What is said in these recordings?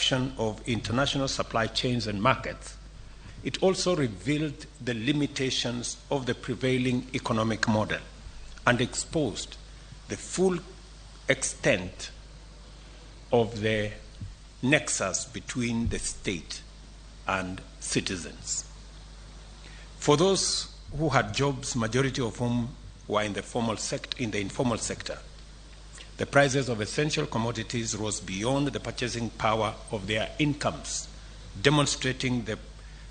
disruption of international supply chains and markets, it also revealed the limitations of the prevailing economic model and exposed the full extent of the nexus between the state and citizens. For those who had jobs, majority of whom were in the informal sector, the prices of essential commodities rose beyond the purchasing power of their incomes, demonstrating the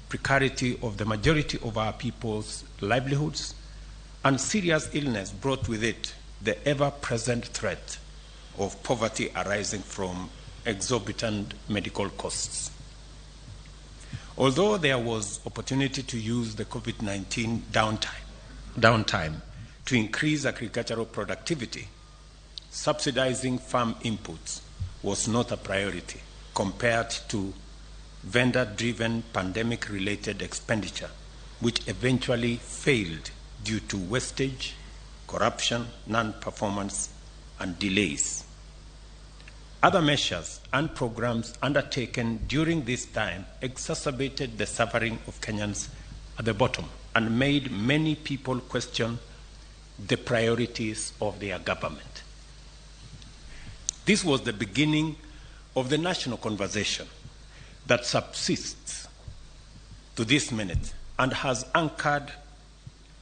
precarity of the majority of our people's livelihoods, and serious illness brought with it the ever-present threat of poverty arising from exorbitant medical costs. Although there was opportunity to use the COVID-19 downtime to increase agricultural productivity, subsidizing farm inputs was not a priority compared to vendor-driven pandemic-related expenditure, which eventually failed due to wastage, corruption, non-performance, and delays. Other measures and programs undertaken during this time exacerbated the suffering of Kenyans at the bottom and made many people question the priorities of their government. This was the beginning of the national conversation that subsists to this minute and has anchored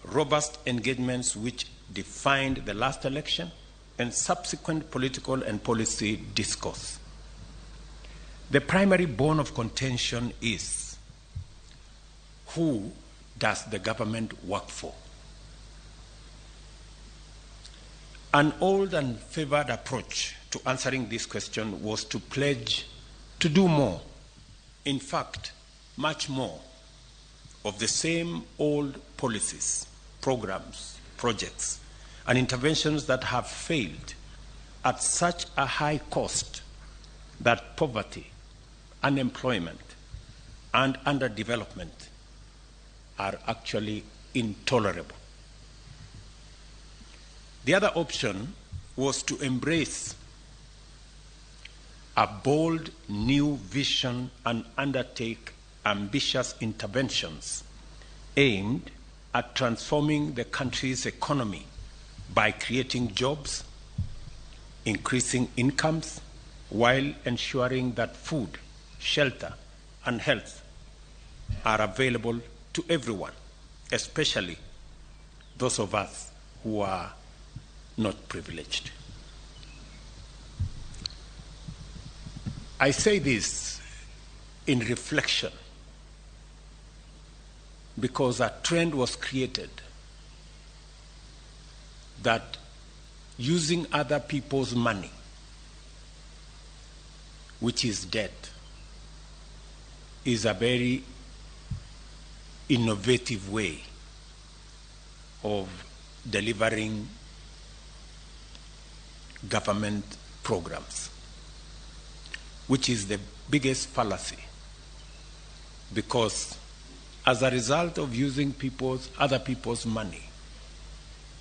robust engagements which defined the last election and subsequent political and policy discourse. The primary bone of contention is, who does the government work for? An old and favored approach to answering this question was to pledge to do more, in fact, much more, of the same old policies, programs, projects, and interventions that have failed at such a high cost that poverty, unemployment, and underdevelopment are actually intolerable. The other option was to embrace a bold new vision and undertake ambitious interventions aimed at transforming the country's economy by creating jobs, increasing incomes, while ensuring that food, shelter, and health are available to everyone, especially those of us who are not privileged. I say this in reflection because a trend was created that using other people's money, which is debt, is a very innovative way of delivering government programs, which is the biggest fallacy, because as a result of using other people's money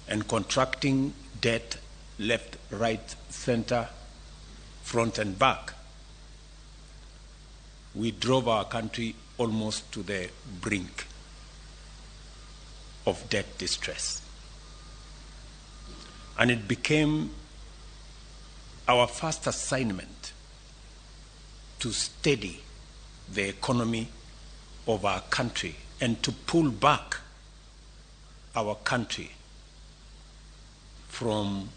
and contracting debt left, right, center, front and back, we drove our country almost to the brink of debt distress. And it became our first assignment to steady the economy of our country and to pull back our country from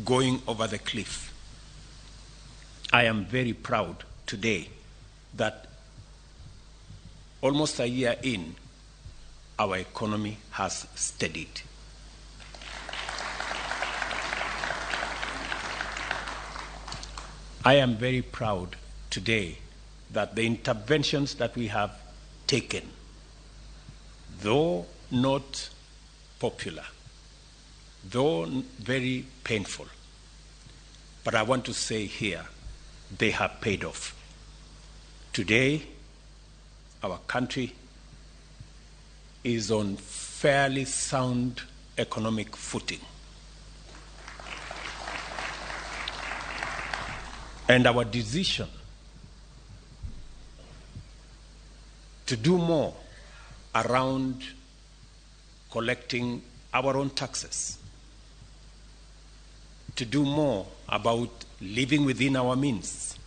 going over the cliff. I am very proud today that almost a year in, our economy has steadied. I am very proud today that the interventions that we have taken, though not popular, though very painful, but I want to say here, they have paid off. Today, our country is on fairly sound economic footing. And our decision to do more around collecting our own taxes, to do more about living within our means,